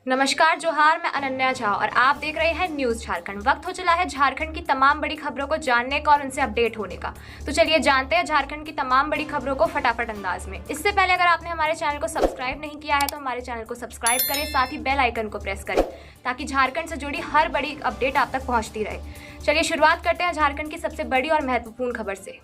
नमस्कार जोहार, मैं अनन्या झा और आप देख रहे हैं न्यूज झारखंड। वक्त हो चला है झारखंड की तमाम बड़ी खबरों को जानने का और उनसे अपडेट होने का। तो चलिए जानते हैं झारखंड की तमाम बड़ी खबरों को फटाफट अंदाज में। इससे पहले अगर आपने हमारे चैनल को सब्सक्राइब नहीं किया है तो हमारे चैनल को सब्सक्राइब करें, साथ ही बेल आइकन को प्रेस करें ताकि झारखंड से जुड़ी हर बड़ी अपडेट आप तक पहुंचती रहे। चलिए शुरुआत करते हैं झारखंड की सबसे बड़ी और महत्वपूर्ण खबर से।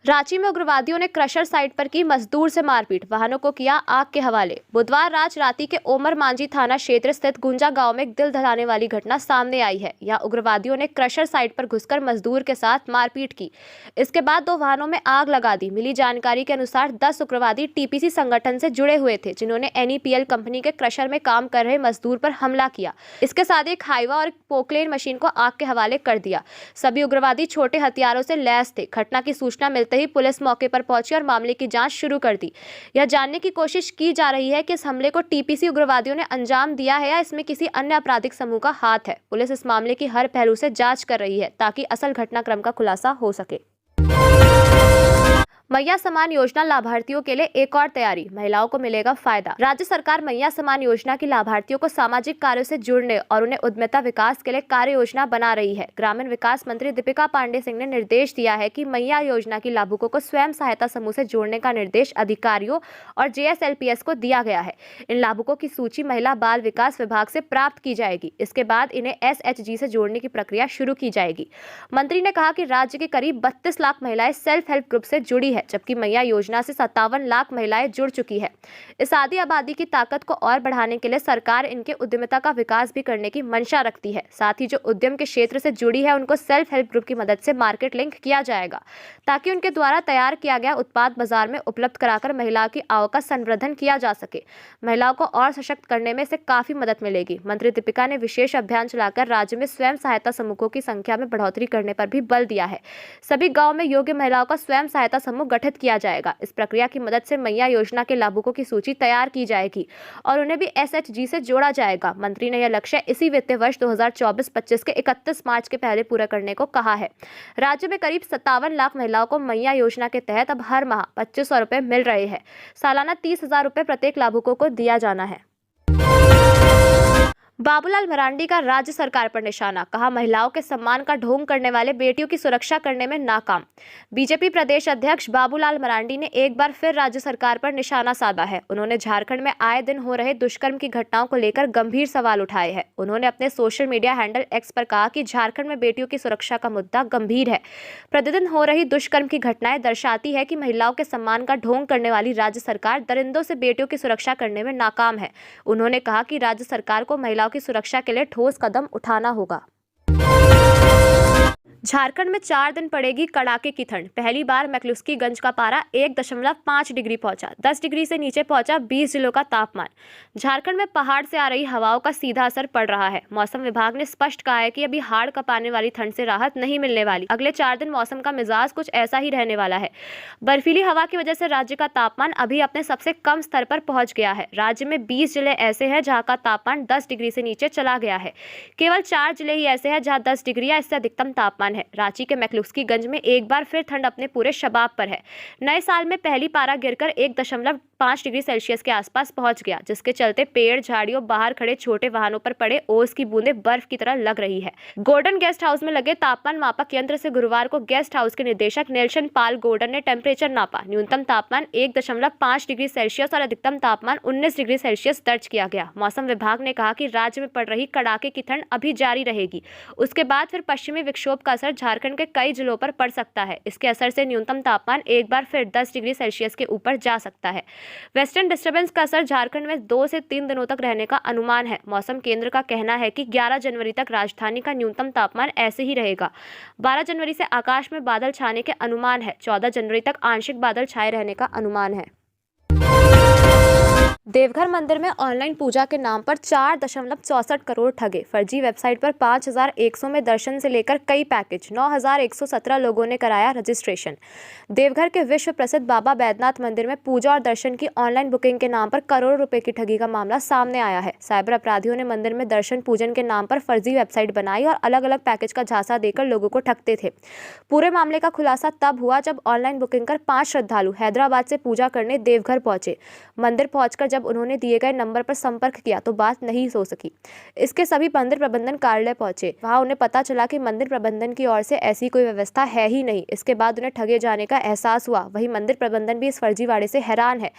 रांची में उग्रवादियों ने क्रशर साइट पर की मजदूर से मारपीट, वाहनों को किया आग के हवाले। बुधवार रांची के ओमर मांझी थाना क्षेत्र स्थित गुंजा गांव में एक दिल दहलाने वाली घटना सामने आई है। यहां उग्रवादियों ने क्रशर साइट पर घुसकर मजदूर के साथ मारपीट की। इसके बाद 2 वाहनों में आग लगा दी। मिली जानकारी के अनुसार 10 उग्रवादी टीपीसी संगठन से जुड़े हुए थे, जिन्होंने एनईपीएल कंपनी के क्रशर में काम कर रहे मजदूर पर हमला किया। इसके साथ एक हाईवा और पोकलेन मशीन को आग के हवाले कर दिया। सभी उग्रवादी छोटे हथियारों से लैस थे। घटना की सूचना मिलते ही पुलिस मौके पर पहुंची और मामले की जांच शुरू कर दी। यह जानने की कोशिश की जा रही है कि इस हमले को टीपीसी उग्रवादियों ने अंजाम दिया है या इसमें किसी अन्य आपराधिक समूह का हाथ है। पुलिस इस मामले की हर पहलू से जांच कर रही है ताकि असल घटनाक्रम का खुलासा हो सके। मैया समान योजना लाभार्थियों के लिए एक और तैयारी, महिलाओं को मिलेगा फायदा। राज्य सरकार मैया समान योजना की लाभार्थियों को सामाजिक कार्यों से जुड़ने और उन्हें उद्यमिता विकास के लिए कार्य योजना बना रही है। ग्रामीण विकास मंत्री दीपिका पांडे सिंह ने निर्देश दिया है कि मैया योजना की लाभुकों को स्वयं सहायता समूह से जोड़ने का निर्देश अधिकारियों और जेएसएलपीएस को दिया गया है। इन लाभुकों की सूची महिला बाल विकास विभाग से प्राप्त की जाएगी। इसके बाद इन्हें एसएचजी से जोड़ने की प्रक्रिया शुरू की जाएगी। मंत्री ने कहा कि राज्य के करीब 32 लाख महिलाएं सेल्फ हेल्प ग्रुप से जुड़ी है, जबकि मैया योजना से 57 लाख महिलाएं जुड़ चुकी है। इस आदि आबादी की ताकत को और बढ़ाने के लिए सरकार इनके उद्यमिता का विकास भी करने की मंशा रखती है। साथ ही जो उद्यम के क्षेत्र से जुड़ी है उनको सेल्फ हेल्प ग्रुप की मदद से मार्केट लिंक किया जाएगा, ताकि उनके द्वारा तैयार किया गया उत्पाद बाजार में उपलब्ध कराकर महिलाओं की आवक का संवर्धन किया जा सके। महिलाओं को और सशक्त करने में इससे काफी मदद मिलेगी। मंत्री दीपिका ने विशेष अभियान चलाकर राज्य में स्वयं सहायता समूहों की संख्या में बढ़ोतरी करने पर भी बल दिया है। सभी गाँव में योग्य महिलाओं का स्वयं सहायता समूह गठित किया जाएगा। इस प्रक्रिया की मदद से मैया योजना के लाभुकों की सूची तैयार की जाएगी और उन्हें भी एसएचजी से जोड़ा जाएगा। मंत्री ने यह लक्ष्य इसी वित्तीय वर्ष 2024-25 के 31 मार्च के पहले पूरा करने को कहा है। राज्य में करीब 57 लाख महिलाओं को मैया योजना के तहत अब हर माह 2500 रुपए मिल रहे हैं। सालाना 30,000 रुपए प्रत्येक लाभुकों को दिया जाना है। बाबूलाल मरांडी का राज्य सरकार पर निशाना, कहा महिलाओं के सम्मान का ढोंग करने वाले बेटियों की सुरक्षा करने में नाकाम। बीजेपी प्रदेश अध्यक्ष बाबूलाल मरांडी ने एक बार फिर राज्य सरकार पर निशाना साधा है। उन्होंने झारखंड में आए दिन हो रहे दुष्कर्म की घटनाओं को लेकर गंभीर सवाल उठाए हैं। उन्होंने अपने सोशल मीडिया हैंडल एक्स पर कहा कि झारखंड में बेटियों की सुरक्षा का मुद्दा गंभीर है। प्रतिदिन हो रही दुष्कर्म की घटनाएं दर्शाती है कि महिलाओं के सम्मान का ढोंग करने वाली राज्य सरकार दरिंदों से बेटियों की सुरक्षा करने में नाकाम है। उन्होंने कहा कि राज्य सरकार को महिलाओं की सुरक्षा के लिए ठोस कदम उठाना होगा। झारखंड में 4 दिन पड़ेगी कड़ाके की ठंड। पहली बार मैक्लुस्कीगंज का पारा 1.5 डिग्री पहुंचा। 10 डिग्री से नीचे पहुंचा 20 जिलों का तापमान। झारखंड में पहाड़ से आ रही हवाओं का सीधा असर पड़ रहा है। मौसम विभाग ने स्पष्ट कहा है कि अभी हाड़ कपाने वाली ठंड से राहत नहीं मिलने वाली। अगले 4 दिन मौसम का मिजाज कुछ ऐसा ही रहने वाला है। बर्फीली हवा की वजह से राज्य का तापमान अभी अपने सबसे कम स्तर पर पहुंच गया है। राज्य में 20 जिले ऐसे हैं जहाँ का तापमान 10 डिग्री से नीचे चला गया है। केवल 4 जिले ही ऐसे हैं जहाँ 10 डिग्री या इससे अधिकतम तापमान है। रांची के मैक्लुस्कीगंज में एक बार फिर ठंड अपने पूरे शबाब पर है। नए साल में पहली पारा गिरकर 1.5 डिग्री सेल्सियस के आसपास पहुंच गया, जिसके चलते पेड़ झाड़ियों बाहर खड़े छोटे वाहनों पर पड़े ओस की बूंदें बर्फ की तरह लग रही है। गोल्डन गेस्ट हाउस में लगे तापमान मापक यंत्र से गुरुवार को गेस्ट हाउस के निदेशक नेल्सन पाल गोल्डन ने टेम्परेचर नापा। न्यूनतम तापमान 1.5 डिग्री सेल्सियस और अधिकतम तापमान 19 डिग्री सेल्सियस दर्ज किया गया। मौसम विभाग ने कहा कि राज्य में पड़ रही कड़ाके की ठंड अभी जारी रहेगी। उसके बाद फिर पश्चिमी विक्षोभ का असर झारखंड के कई जिलों पर पड़ सकता है। इसके असर से न्यूनतम तापमान एक बार फिर 10 डिग्री सेल्सियस के ऊपर जा सकता है। वेस्टर्न डिस्टर्बेंस का असर झारखंड में 2 से 3 दिनों तक रहने का अनुमान है। मौसम केंद्र का कहना है कि 11 जनवरी तक राजधानी का न्यूनतम तापमान ऐसे ही रहेगा। 12 जनवरी से आकाश में बादल छाने के अनुमान है। 14 जनवरी तक आंशिक बादल छाए रहने का अनुमान है। देवघर मंदिर में ऑनलाइन पूजा के नाम पर 4.64 करोड़ ठगे। फर्जी वेबसाइट पर 5,100 में दर्शन से लेकर कई पैकेज। 9,117 लोगों ने कराया रजिस्ट्रेशन। देवघर के विश्व प्रसिद्ध बाबा बैद्यनाथ मंदिर में पूजा और दर्शन की ऑनलाइन बुकिंग के नाम पर करोड़ों रुपए की ठगी का मामला सामने आया है। साइबर अपराधियों ने मंदिर में दर्शन पूजन के नाम पर फर्जी वेबसाइट बनाई और अलग अलग पैकेज का झांसा देकर लोगों को ठगते थे। पूरे मामले का खुलासा तब हुआ जब ऑनलाइन बुकिंग कर 5 श्रद्धालु हैदराबाद से पूजा करने देवघर पहुंचे। मंदिर पहुंचकर जब उन्होंने दिए गए नंबर पर संपर्क किया तो बात नहीं हो सकी। इसके सभी मंदिर प्रबंधन कार्यालय पहुंचे। वहां उन्हें पता चला कि मंदिर प्रबंधन की ओर से ऐसी कोई व्यवस्था है ही नहीं। इसके बाद उन्हें ठगे जाने का एहसास हुआ। वहीं मंदिर प्रबंधन भी इस फर्जीवाड़े से हैरान है।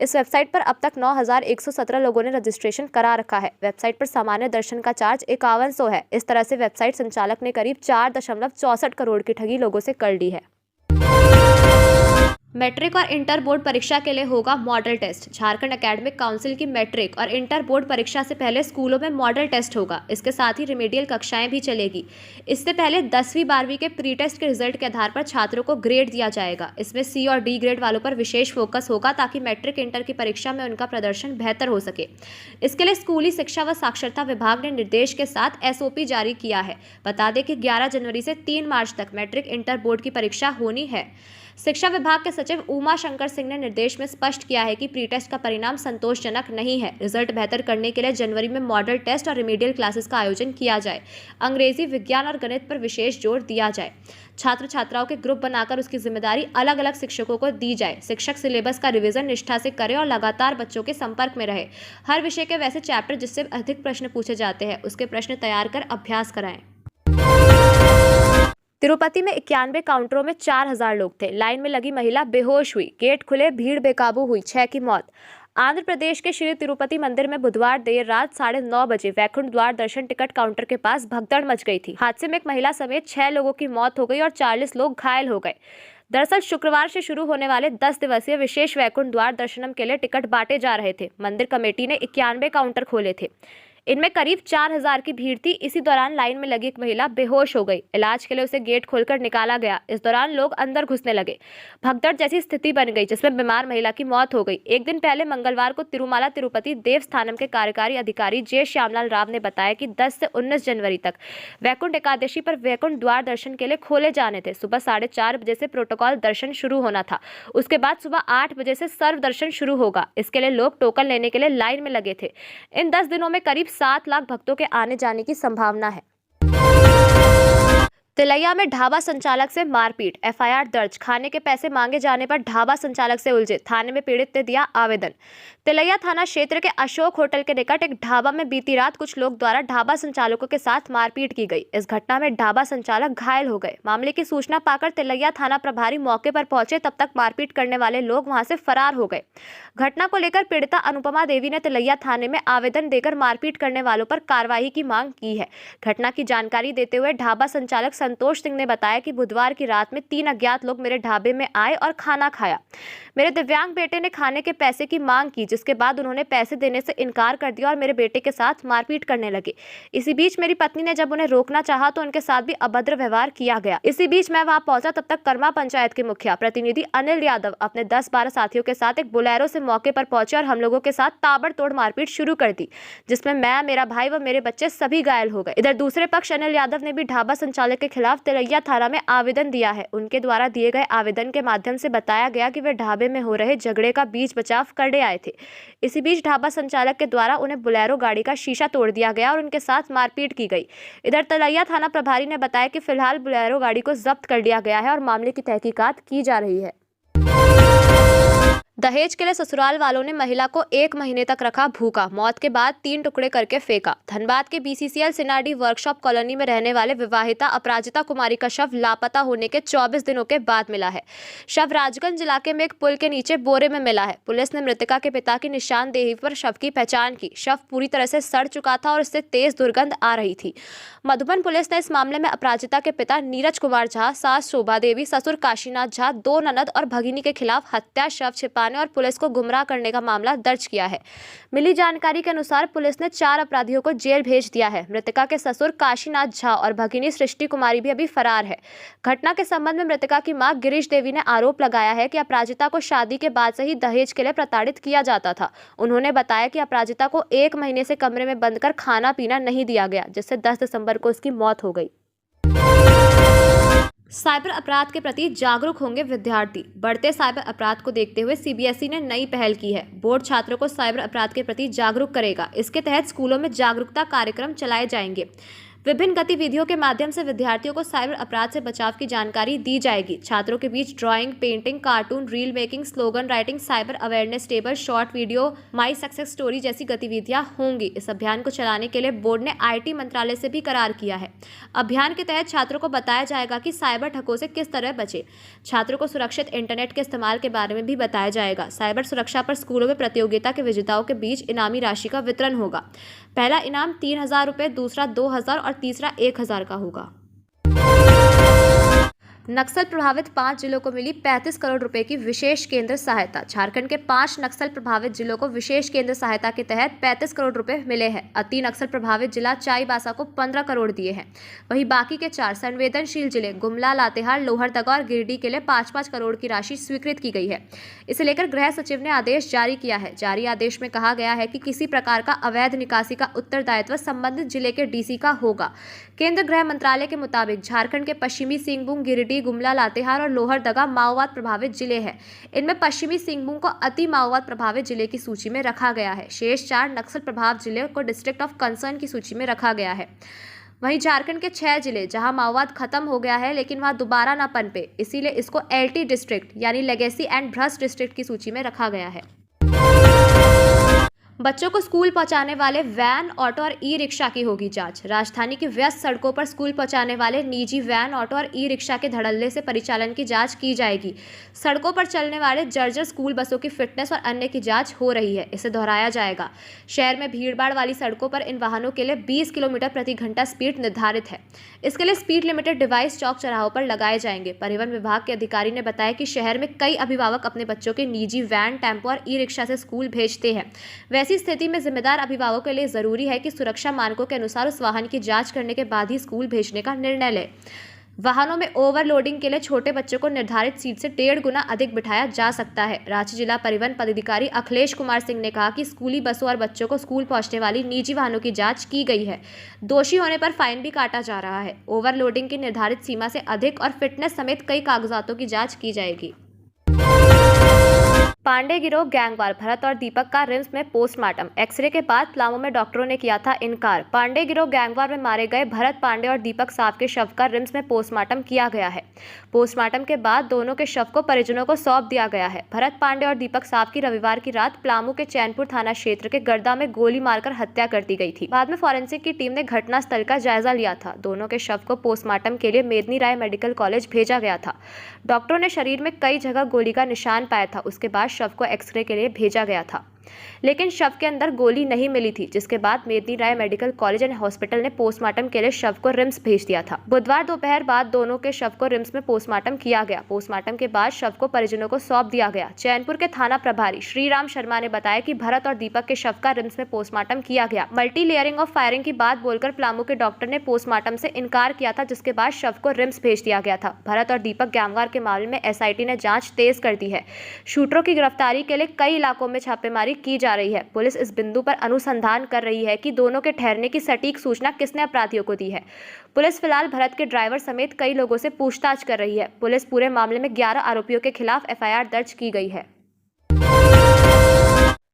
इस वेबसाइट पर अब तक 9,117 लोगों ने रजिस्ट्रेशन करा रखा है। वेबसाइट पर सामान्य दर्शन का चार्ज 5100 है। इस तरह से वेबसाइट संचालक ने करीब 4.64 करोड़ की ठगी लोगों से कर ली है। मैट्रिक और इंटर बोर्ड परीक्षा के लिए होगा model test. Jharkhand academic council की मैट्रिक और इंटर बोर्ड परीक्षा से पहले स्कूलों में मॉडल टेस्ट होगा। इसके साथ ही रिमेडियल कक्षाएं भी चलेगी। इससे पहले 10वीं 12वीं के प्री टेस्ट के रिजल्ट के आधार पर छात्रों को ग्रेड दिया जाएगा। इसमें सी और डी ग्रेड वालों पर विशेष फोकस होगा ताकि मैट्रिक इंटर की परीक्षा में उनका प्रदर्शन बेहतर हो सके। इसके लिए स्कूली शिक्षा व साक्षरता विभाग ने निर्देश के साथ SOP जारी किया है। बता दें कि 11 जनवरी से 3 मार्च तक मैट्रिक इंटर बोर्ड की परीक्षा होनी है। शिक्षा विभाग के सचिव उमा शंकर सिंह ने निर्देश में स्पष्ट किया है कि प्री टेस्ट का परिणाम संतोषजनक नहीं है। रिजल्ट बेहतर करने के लिए जनवरी में मॉडल टेस्ट और रिमेडियल क्लासेस का आयोजन किया जाए। अंग्रेजी, विज्ञान और गणित पर विशेष जोर दिया जाए। छात्र छात्राओं के ग्रुप बनाकर उसकी जिम्मेदारी अलग अलग शिक्षकों को दी जाए। शिक्षक सिलेबस का रिवीजन निष्ठा से करे और लगातार बच्चों के संपर्क में रहे। हर विषय के वैसे चैप्टर जिससे अधिक प्रश्न पूछे जाते हैं उसके प्रश्न तैयार कर अभ्यास कराएं। तिरुपति में 91 काउंटरों में 4000 लोग थे। लाइन में लगी महिला बेहोश हुई। गेट खुले, भीड़ बेकाबू हुई, 6 की मौत। आंध्र प्रदेश के श्री तिरुपति मंदिर में बुधवार देर रात 9:30 बजे वैकुंठ द्वार दर्शन टिकट काउंटर के पास भगदड़ मच गई थी। हादसे में एक महिला समेत 6 लोगों की मौत हो गई और 40 लोग घायल हो गए। दरअसल शुक्रवार से शुरू होने वाले 10 दिवसीय विशेष वैकुंठ द्वार दर्शनम के लिए टिकट बांटे जा रहे थे। मंदिर कमेटी ने 91 काउंटर खोले थे। इनमें करीब 4000 की भीड़ थी। इसी दौरान लाइन में लगी एक महिला बेहोश हो गई। इलाज के लिए उसे गेट खोलकर निकाला गया। इस दौरान लोग अंदर घुसने लगे। भगदड़ जैसी स्थिति बन गई जिसमें बीमार महिला की मौत हो गई। एक दिन पहले मंगलवार को तिरुमाला तिरुपति देवस्थानम के कार्यकारी अधिकारी जे श्यामलाल राव ने बताया कि 10 से 19 जनवरी तक वैकुंठ एकादशी पर वैकुंठ द्वार दर्शन के लिए खोले जाने थे। सुबह 4:30 बजे से प्रोटोकॉल दर्शन शुरू होना था। उसके बाद सुबह 8 बजे से सर्व दर्शन शुरू होगा। इसके लिए लोग टोकन लेने के लिए लाइन में लगे थे। इन 10 दिनों में करीब 7 लाख भक्तों के आने जाने की संभावना है। तिलैया में ढाबा संचालक से मारपीट, FIR दर्ज। खाने के पैसे मांगे जाने पर ढाबा संचालक से उलझे। थाने में पीड़ित ने दिया आवेदन। तिलैया थाना क्षेत्र के अशोक होटल के निकट एक ढाबा में बीती रात कुछ लोग द्वारा ढाबा संचालकों के साथ मारपीट की गई। इस घटना में ढाबा संचालक घायल हो गए। मामले की सूचना पाकर तिलैया थाना प्रभारी मौके पर पहुंचे। तब तक मारपीट करने वाले लोग वहां से फरार हो गए। घटना को लेकर पीड़िता अनुपमा देवी ने तिलैया थाने में आवेदन देकर मारपीट करने वालों पर कार्रवाई की मांग की है। घटना की जानकारी देते हुए ढाबा संचालक संतोष सिंह ने बताया कि बुधवार की रात में 3 अज्ञात लोग मेरे ढाबे में आए और खाना खाया। मेरे दिव्यांग बेटे ने खाने के पैसे की मांग की, जिसके बाद उन्होंने पैसे देने से इनकार कर दिया और मेरे बेटे के साथ मारपीट करने लगे। इसी बीच मेरी पत्नी ने जब उन्हें रोकना चाहा तो उनके साथ भी अभद्र व्यवहार किया गया। इसी बीच मैं वहां पहुंचा। तब तक कर्मा पंचायत के मुखिया प्रतिनिधि अनिल यादव अपने 10-12 साथियों के साथ एक बोलेरो से मौके पर पहुंचे और हम लोगों के साथ ताबड़तोड़ मारपीट शुरू कर दी, जिसमें मैं, मेरा भाई व मेरे बच्चे सभी घायल हो गए। इधर दूसरे पक्ष अनिल यादव ने भी ढाबा संचालक के खिलाफ तिलैया थाना में आवेदन दिया है। उनके द्वारा दिए गए आवेदन के माध्यम से बताया गया कि वे ढाबे में हो रहे झगड़े का बीच बचाव करने आए थे। इसी बीच ढाबा संचालक के द्वारा उन्हें बोलेरो गाड़ी का शीशा तोड़ दिया गया और उनके साथ मारपीट की गई। इधर तिलैया थाना प्रभारी ने बताया कि फिलहाल बोलेरो गाड़ी को जब्त कर लिया गया है और मामले की तहकीकात की जा रही है। दहेज के लिए ससुराल वालों ने महिला को 1 महीने तक रखा भूखा। मौत के बाद 3 टुकड़े करके फेंका। धनबाद के BCCL सिनाडी वर्कशॉप कॉलोनी में रहने वाले विवाहिता अपराजिता कुमारी का शव लापता होने के 24 दिनों के बाद मिला है। शव राजगंज इलाके में एक पुल के नीचे बोरे में मिला है। पुलिस ने मृतका के पिता की निशानदेही पर शव की पहचान की। शव पूरी तरह से सड़ चुका था और इससे तेज दुर्गंध आ रही थी। मधुबन पुलिस ने इस मामले में अपराजिता के पिता नीरज कुमार झा, सास शोभा देवी, ससुर काशीनाथ झा, 2 ननद और भगिनी के खिलाफ हत्या, शव छिपाने और पुलिस को गुमराह करने का मामला दर्ज किया है। मिली जानकारी के अनुसार पुलिस ने 4 अपराधियों को जेल भेज दिया है। मृतका के ससुर काशीनाथ झा और भगिनी सृष्टि कुमारी भी अभी फरार है। घटना के संबंध में मृतका की मां गिरीश देवी ने आरोप लगाया है कि अपराजिता को शादी के बाद से ही दहेज के लिए प्रताड़ित किया जाता था। उन्होंने बताया कि अपराजिता को 1 महीने से कमरे में बंद कर खाना पीना नहीं दिया गया, जिससे 10 दिसंबर को उसकी मौत हो गई। साइबर अपराध के प्रति जागरूक होंगे विद्यार्थी। बढ़ते साइबर अपराध को देखते हुए CBSE ने नई पहल की है। बोर्ड छात्रों को साइबर अपराध के प्रति जागरूक करेगा। इसके तहत स्कूलों में जागरूकता कार्यक्रम चलाए जाएंगे। विभिन्न गतिविधियों के माध्यम से विद्यार्थियों को साइबर अपराध से बचाव की जानकारी दी जाएगी। छात्रों के बीच drawing, painting, cartoon, reel making, slogan writing, cyber awareness table, short video, my success story जैसी गतिविधियां होंगी। इस अभियान को चलाने के लिए बोर्ड ने IT मंत्रालय से भी करार किया है। अभियान के तहत छात्रों को बताया जाएगा कि साइबर ठगों से किस तरह बचे। छात्रों को सुरक्षित इंटरनेट के इस्तेमाल के बारे में भी बताया जाएगा। साइबर सुरक्षा पर स्कूलों में प्रतियोगिता के विजेताओं के बीच इनामी राशि का वितरण होगा। पहला इनाम 3,000 रुपये, दूसरा 2,000 और तीसरा 1,000 का होगा। नक्सल प्रभावित 5 जिलों को मिली 35 करोड़ रुपए की विशेष केंद्र सहायता। झारखंड के 5 नक्सल प्रभावित जिलों को विशेष केंद्र सहायता के तहत 35 करोड़ रुपए मिले हैं। अति नक्सल प्रभावित जिला चाईबासा को 15 करोड़ दिए हैं। वहीं बाकी के 4 संवेदनशील जिले गुमला, लातेहार, लोहरदगा और गिरिडीह के लिए 5-5 करोड़ की राशि स्वीकृत की गई है। इसे लेकर गृह सचिव ने आदेश जारी किया है। जारी आदेश में कहा गया है कि किसी प्रकार का अवैध निकासी का उत्तरदायित्व संबंधित जिले के DC का होगा। केंद्र गृह मंत्रालय के मुताबिक झारखंड के पश्चिमी सिंहभूम, गिरिडीह, गुमला, लातेहार और लोहरदगा माओवाद प्रभावित जिले हैं। इनमें पश्चिमी सिंहभूम को अति माओवाद प्रभावित जिले की सूची में रखा गया है। शेष 4 नक्सल प्रभावित जिले को डिस्ट्रिक्ट ऑफ कंसर्न की सूची में रखा गया है। वहीं झारखंड के 6 जिले जहां माओवाद खत्म हो गया है लेकिन वहां दोबारा न पनपे, इसीलिए इसको LT डिस्ट्रिक्ट यानी लेगेसी एंड भ्रष्ट डिस्ट्रिक्ट की सूची में रखा गया है। बच्चों को स्कूल पहुंचाने वाले वैन, ऑटो और ई-रिक्शा की होगी जांच। राजधानी की व्यस्त सड़कों पर स्कूल पहुंचाने वाले निजी वैन, ऑटो और ई-रिक्शा के धड़ल्ले से परिचालन की जांच की जाएगी। सड़कों पर चलने वाले जर्जर स्कूल बसों की फिटनेस और अन्य की जांच हो रही है। इसे दोहराया जाएगा। शहर में भीड़भाड़ वाली सड़कों पर इन वाहनों के लिए 20 किलोमीटर प्रति घंटा स्पीड निर्धारित है। इसके लिए स्पीड लिमिटेड डिवाइस चौक चौराहों पर लगाए जाएंगे। परिवहन विभाग के अधिकारी ने बताया कि शहर में कई अभिभावक अपने बच्चों के निजी वैन, टेम्पो और ई-रिक्शा से स्कूल भेजते हैं। ऐसी स्थिति में जिम्मेदार अभिभावकों के लिए जरूरी है कि सुरक्षा मानकों के अनुसार उस वाहन की जांच करने के बाद ही स्कूल भेजने का निर्णय लें। वाहनों में ओवरलोडिंग के लिए छोटे बच्चों को निर्धारित सीट से 1.5 गुना अधिक बिठाया जा सकता है। रांची जिला परिवहन पदाधिकारी अखिलेश कुमार सिंह ने कहा कि स्कूली बसों और बच्चों को स्कूल पहुंचने वाली निजी वाहनों की जांच की गई है। दोषी होने पर फाइन भी काटा जा रहा है। ओवरलोडिंग की निर्धारित सीमा से अधिक और फिटनेस समेत कई कागजातों की जांच की जाएगी। पांडे गिरोह गैंगवार, भरत और दीपक का रिम्स में पोस्टमार्टम। एक्सरे के बाद प्लामो में डॉक्टरों ने किया था इनकार। पांडे गिरोह गैंगवार में मारे गए भरत पांडे और दीपक साव के शव का रिम्स में पोस्टमार्टम किया गया है। पोस्टमार्टम के बाद दोनों के शव को परिजनों को सौंप दिया गया है। भरत पांडे और दीपक साव की रविवार की रात प्लामो के चैनपुर थाना क्षेत्र के गर्दा में गोली मारकर हत्या कर दी गई थी। बाद में फॉरेंसिक की टीम ने घटनास्थल का जायजा लिया था। दोनों के शव को पोस्टमार्टम के लिए मेदनी राय मेडिकल कॉलेज भेजा गया था। डॉक्टरों ने शरीर में कई जगह गोली का निशान पाया था। उसके बाद शव को एक्सरे के लिए भेजा गया था, लेकिन शव के अंदर गोली नहीं मिली थी, जिसके बाद मेदनी राय मेडिकल कॉलेज एंड हॉस्पिटल ने पोस्टमार्टम के लिए शव को रिम्स भेज दिया था। बुधवार दोपहर बाद दोनों के शव को रिम्स में पोस्टमार्टम किया गया। पोस्टमार्टम के बाद शव को परिजनों को सौंप दिया गया। चैनपुर के थाना प्रभारी श्रीराम शर्मा ने बताया कि भरत और दीपक के शव का रिम्स में पोस्टमार्टम किया गया। मल्टी लेयरिंग ऑफ फायरिंग की बात बोलकर प्लामो के डॉक्टर ने पोस्टमार्टम से इनकार किया था, जिसके बाद शव को रिम्स भेज दिया गया था। भरत और दीपक गैंगवार के मामले में SIT ने जांच तेज कर दी है। शूटरों की गिरफ्तारी के लिए कई इलाकों में छापेमारी की जा रही है। पुलिस इस बिंदु पर अनुसंधान कर रही है कि दोनों के ठहरने की सटीक सूचना किसने अपराधियों को दी है। पुलिस फिलहाल भरत के ड्राइवर समेत कई लोगों से पूछताछ कर रही है। पुलिस पूरे मामले में 11 आरोपियों के खिलाफ FIR दर्ज की गई है।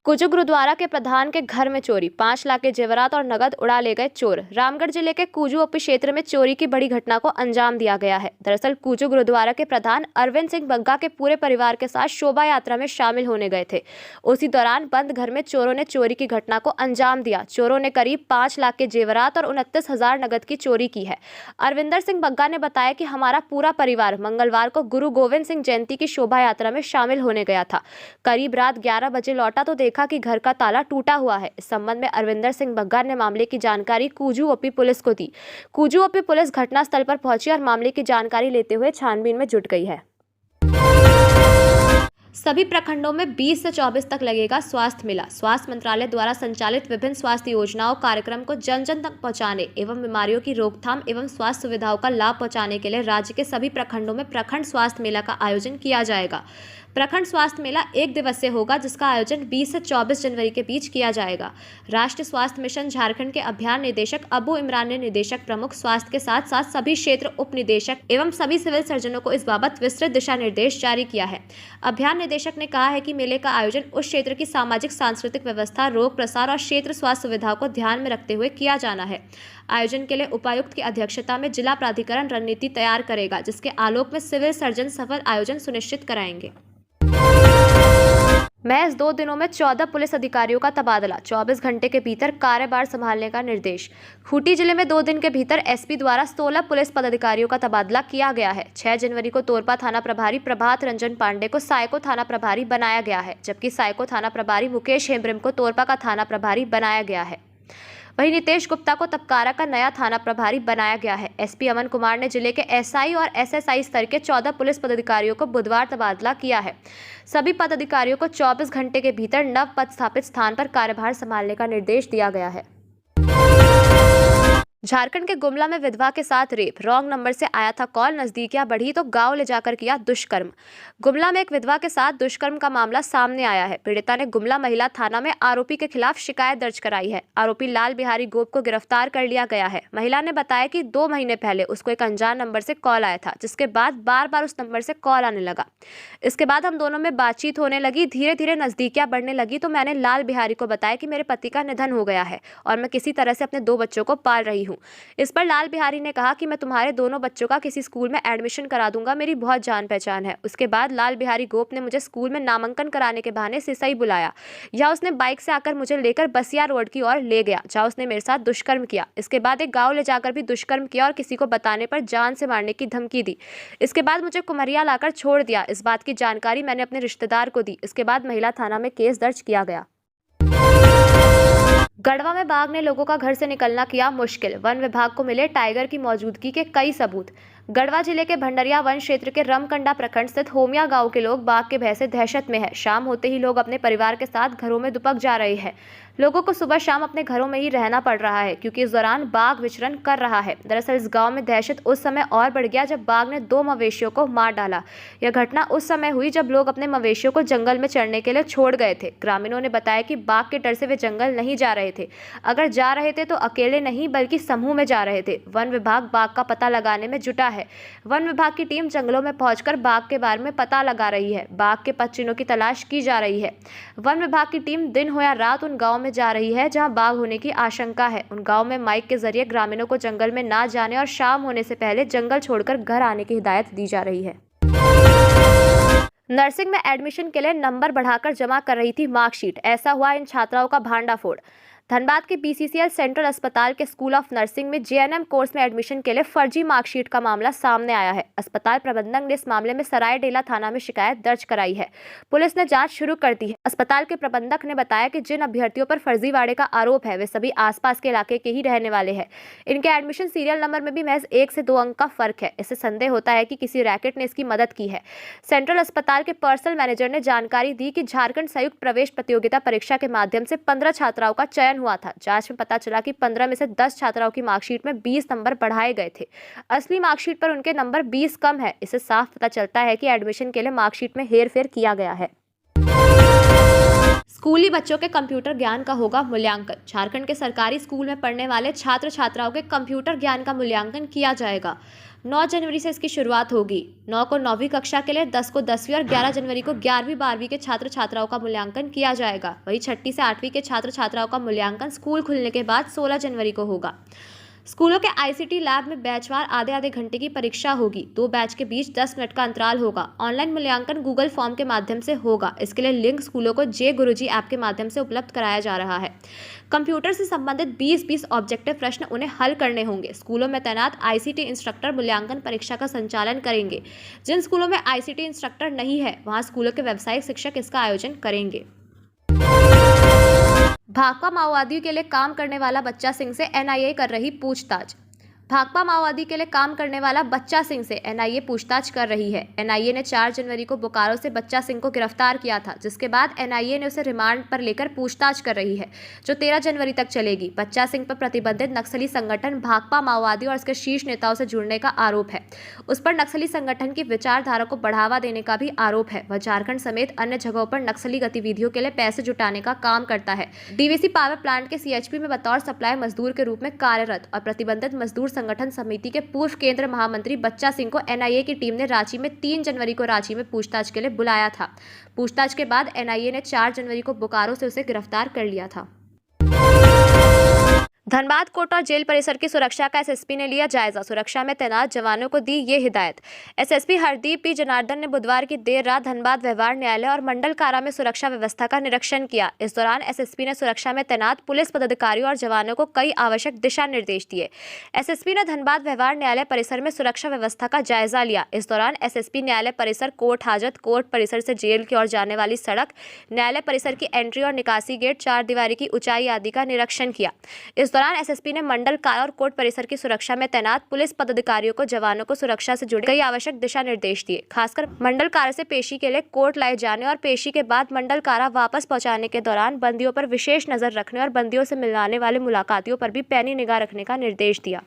कुजू गुरुद्वारा के प्रधान के घर में चोरी, 5 लाख के जेवरात और नगद उड़ा ले गए चोर। रामगढ़ जिले के कुजू OP क्षेत्र में चोरी की बड़ी घटना को अंजाम दिया गया है। दरअसल कुजू गुरुद्वारा के प्रधान अरविंद सिंह बग्गा के पूरे परिवार के साथ शोभा यात्रा में शामिल होने गए थे। उसी दौरान बंद घर में चोरों ने चोरी की घटना को अंजाम दिया। चोरों ने करीब 5 लाख के जेवरात और 29,000 नगद की चोरी की है। अरविंदर सिंह बग्गा ने बताया कि हमारा पूरा परिवार मंगलवार को गुरु गोविंद सिंह जयंती की शोभा यात्रा में शामिल होने गया था। करीब रात 11 बजे लौटा तो देखा कि घर का ताला टूटा हुआ है। इस संबंध में अरविंदर सिंह बग्गा ने मामले की जानकारी कुजू OP पुलिस को दी। कुजू OP पुलिस घटनास्थल पर पहुंची और मामले की जानकारी लेते हुए छानबीन में जुट गई है। सभी प्रखंडों में 20 से 24 तक लगेगा स्वास्थ्य मेला। स्वास्थ्य मंत्रालय द्वारा संचालित विभिन्न स्वास्थ्य योजनाओं कार्यक्रम को जन जन तक पहुंचाने एवं बीमारियों की रोकथाम एवं स्वास्थ्य सुविधाओं का लाभ पहुंचाने के लिए राज्य के सभी प्रखंडों में प्रखंड स्वास्थ्य मेला का आयोजन किया जाएगा। प्रखंड स्वास्थ्य मेला 1 दिवसीय होगा, जिसका आयोजन 20 से 24 जनवरी के बीच किया जाएगा। राष्ट्रीय स्वास्थ्य मिशन झारखंड के अभियान निदेशक अबू इमरान ने निदेशक प्रमुख स्वास्थ्य के साथ साथ सभी क्षेत्र उप निदेशक एवं सभी सिविल सर्जनों को इस बाबत विस्तृत दिशा निर्देश जारी किया है। अभियान निदेशक ने कहा है कि मेले का आयोजन उस क्षेत्र की सामाजिक सांस्कृतिक व्यवस्था, रोग प्रसार और क्षेत्र स्वास्थ्य सुविधाओं को ध्यान में रखते हुए किया जाना है। आयोजन के लिए उपायुक्त की अध्यक्षता में जिला प्राधिकरण रणनीति तैयार करेगा, जिसके आलोक में सिविल सर्जन सफल आयोजन सुनिश्चित कराएंगे। महज 2 दिनों में 14 पुलिस अधिकारियों का तबादला, 24 घंटे के भीतर कार्यभार संभालने का निर्देश। खूंटी जिले में 2 दिन के भीतर एसपी द्वारा 16 पुलिस पदाधिकारियों का तबादला किया गया है। 6 जनवरी को तोरपा थाना प्रभारी प्रभात रंजन पांडे को सायको थाना प्रभारी बनाया गया है, जबकि सायको थाना प्रभारी मुकेश हेम्ब्रिम को तोरपा का थाना प्रभारी बनाया गया है। वहीं नितेश गुप्ता को तपकारा का नया थाना प्रभारी बनाया गया है। एसपी अमन कुमार ने जिले के एसआई और एसएसआई स्तर के 14 पुलिस पदाधिकारियों को बुधवार तबादला किया है। सभी पदाधिकारियों को 24 घंटे के भीतर नव पद स्थापित स्थान पर कार्यभार संभालने का निर्देश दिया गया है। झारखंड के गुमला में विधवा के साथ रेप, रॉन्ग नंबर से आया था कॉल, नजदीकियां बढ़ी तो गांव ले जाकर किया दुष्कर्म। गुमला में एक विधवा के साथ दुष्कर्म का मामला सामने आया है। पीड़िता ने गुमला महिला थाना में आरोपी के खिलाफ शिकायत दर्ज कराई है। आरोपी लाल बिहारी गोप को गिरफ्तार कर लिया गया है। महिला ने बताया कि 2 महीने पहले उसको एक अनजान नंबर से कॉल आया था, जिसके बाद बार बार उस नंबर से कॉल आने लगा। इसके बाद हम दोनों में बातचीत होने लगी, धीरे धीरे नजदीकियां बढ़ने लगी तो मैंने लाल बिहारी को बताया कि मेरे पति का निधन हो गया है और मैं किसी तरह से अपने 2 बच्चों को पाल रही हूँ। इस पर लाल बिहारी ने कहा कि मैं तुम्हारे दोनों बच्चों का किसी स्कूल में एडमिशन करा दूंगा, मेरी बहुत जान पहचान है। उसके बाद लाल बिहारी गोप ने मुझे स्कूल में नामांकन कराने के बहाने सिसई बुलाया। यहाँ उसने बाइक से आकर मुझे लेकर बसिया रोड की ओर ले गया, जहाँ उसने मेरे साथ दुष्कर्म किया। इसके बाद एक गाँव ले जाकर भी दुष्कर्म किया और किसी को बताने पर जान से मारने की धमकी दी। इसके बाद मुझे कुमरिया लाकर छोड़ दिया। इस बात की जानकारी मैंने अपने रिश्तेदार को दी। इसके बाद महिला थाना में केस दर्ज किया गया। गढ़वा में बाघ ने लोगों का घर से निकलना किया मुश्किल, वन विभाग को मिले टाइगर की मौजूदगी के कई सबूत। गढ़वा जिले के भंडरिया वन क्षेत्र के रमकंडा प्रखंड स्थित होमिया गांव के लोग बाघ के भय से दहशत में है। शाम होते ही लोग अपने परिवार के साथ घरों में दुपक जा रहे हैं। लोगों को सुबह शाम अपने घरों में ही रहना पड़ रहा है, क्योंकि इस दौरान बाघ विचरण कर रहा है। दरअसल इस गांव में दहशत उस समय और बढ़ गया जब बाघ ने 2 मवेशियों को मार डाला। यह घटना उस समय हुई जब लोग अपने मवेशियों को जंगल में चरने के लिए छोड़ गए थे। ग्रामीणों ने बताया कि बाघ के डर से वे जंगल नहीं जा रहे थे। अगर जा रहे थे तो अकेले नहीं बल्कि समूह में जा रहे थे। वन विभाग बाघ का पता लगाने में जुटा है। वन विभाग की टीम जंगलों में पहुंचकर बाघ के बारे में पता लगा रही है। बाघ के पद चिन्हों की तलाश की जा रही है। वन विभाग की टीम दिन हो या रात उन गाँव में जा रही है जहां बाघ होने की आशंका है। उन गाँव में माइक के जरिए ग्रामीणों को जंगल में ना जाने और शाम होने से पहले जंगल छोड़कर घर आने की हिदायत दी जा रही है। नर्सिंग में एडमिशन के लिए नंबर बढ़ाकर जमा कर रही थी मार्कशीट, ऐसा हुआ इन छात्राओं का भांडाफोड़। धनबाद के बीसीसीएल सेंट्रल अस्पताल के स्कूल ऑफ नर्सिंग में जेएनएम कोर्स में एडमिशन के लिए फर्जी मार्कशीट का मामला सामने आया है। अस्पताल प्रबंधक ने इस मामले में सरायडेला थाना में शिकायत दर्ज कराई है। पुलिस ने जांच शुरू कर दी है। अस्पताल के प्रबंधक ने बताया कि जिन अभ्यर्थियों पर फर्जीवाड़े का आरोप है वे सभी आसपास के इलाके के ही रहने वाले हैं। इनके एडमिशन सीरियल नंबर में भी महज 1 से 2 अंक का फर्क है। इससे संदेह होता है कि किसी रैकेट ने इसकी मदद की है। सेंट्रल अस्पताल के पर्सनल मैनेजर ने जानकारी दी कि झारखंड संयुक्त प्रवेश प्रतियोगिता परीक्षा के माध्यम से 15 छात्राओं का चयन हुआ था। जांच में पता चला कि 15 में से 10 छात्राओं की मार्कशीट में 20 नंबर बढ़ाए गए थे। असली मार्कशीट पर उनके नंबर 20 कम है। इससे साफ पता चलता है कि एडमिशन के लिए मार्कशीट में हेरफेर किया गया है। स्कूली बच्चों के कंप्यूटर ज्ञान का होगा मूल्यांकन। झारखंड के सरकारी स्कूल में पढ़ने वाले छात्र छात्राओं के कंप्यूटर ज्ञान का मूल्यांकन किया जाएगा। 9 जनवरी से इसकी शुरुआत होगी। 9 को 9वीं कक्षा के लिए, 10 को 10वीं और 11 जनवरी को 11वीं 12वीं के छात्र छात्राओं का मूल्यांकन किया जाएगा। वहीं 6ठी से 8वीं के छात्र छात्राओं का मूल्यांकन स्कूल खुलने के बाद 16 जनवरी को होगा। स्कूलों के आईसीटी लैब में बैचवार आधे घंटे की परीक्षा होगी। 2 बैच के बीच 10 मिनट का अंतराल होगा। ऑनलाइन मूल्यांकन गूगल फॉर्म के माध्यम से होगा। इसके लिए लिंक स्कूलों को जे गुरुजी ऐप के माध्यम से उपलब्ध कराया जा रहा है। कंप्यूटर से संबंधित 20 ऑब्जेक्टिव प्रश्न उन्हें हल करने होंगे। स्कूलों में तैनात आईसीटी इंस्ट्रक्टर मूल्यांकन परीक्षा का संचालन करेंगे। जिन स्कूलों में आईसीटी इंस्ट्रक्टर नहीं है वहां स्कूलों के व्यावसायिक शिक्षक इसका आयोजन करेंगे। भाकपा माओवादियों के लिए काम करने वाला बच्चा सिंह से एनआईए कर रही पूछताछ। भाकपा माओवादी के लिए काम करने वाला बच्चा सिंह से एनआईए पूछताछ कर रही है। एनआईए ने 4 जनवरी को बोकारो से बच्चा सिंह को गिरफ्तार किया था, जिसके बाद एनआईए ने उसे रिमांड पर लेकर पूछताछ कर रही है, जो 13 जनवरी तक चलेगी। बच्चा सिंह पर प्रतिबंधित नक्सली संगठन भाकपा माओवादी और इसके शीर्ष नेताओं से जुड़ने का आरोप है। उस पर नक्सली संगठन की विचारधारा को बढ़ावा देने का भी आरोप है। वह झारखंड समेत अन्य जगहों पर नक्सली गतिविधियों के लिए पैसे जुटाने का काम करता है। डीवीसी पावर प्लांट के सीएचपी में बतौर सप्लाई मजदूर के रूप में कार्यरत और प्रतिबंधित मजदूर संगठन समिति के पूर्व केंद्र महामंत्री बच्चा सिंह को एनआईए की टीम ने रांची में 3 जनवरी को रांची में पूछताछ के लिए बुलाया था। पूछताछ के बाद एनआईए ने 4 जनवरी को बोकारो से उसे गिरफ्तार कर लिया था। धनबाद कोर्ट और जेल परिसर की सुरक्षा का एसएसपी ने लिया जायजा। सुरक्षा में तैनात जवानों को दी ये हिदायत। एसएसपी हरदीप पी जनार्दन ने बुधवार की देर रात धनबाद व्यवहार न्यायालय और मंडल कारा में सुरक्षा व्यवस्था का निरीक्षण किया। इस दौरान एसएसपी ने सुरक्षा में तैनात पुलिस पदाधिकारियों और जवानों को कई आवश्यक दिशा निर्देश दिए। एसएसपी ने धनबाद व्यवहार न्यायालय परिसर में सुरक्षा व्यवस्था का जायजा लिया। इस दौरान एसएसपी न्यायालय परिसर, कोर्ट हाजत, कोर्ट परिसर से जेल की ओर जाने वाली सड़क, न्यायालय परिसर की एंट्री और निकासी गेट, 4 दीवारी की ऊंचाई आदि का निरीक्षण किया। इस दौरान एसएसपी ने मंडल कारा और कोर्ट परिसर की सुरक्षा में तैनात पुलिस पदाधिकारियों को जवानों को सुरक्षा से जुड़े कई आवश्यक दिशा निर्देश दिए। खासकर मंडल कारा से पेशी के लिए कोर्ट लाए जाने और पेशी के बाद मंडल कारा वापस पहुंचाने के दौरान बंदियों पर विशेष नजर रखने और बंदियों से मिलाने वाले मुलाकातियों पर भी पैनी निगाह रखने का निर्देश दिया।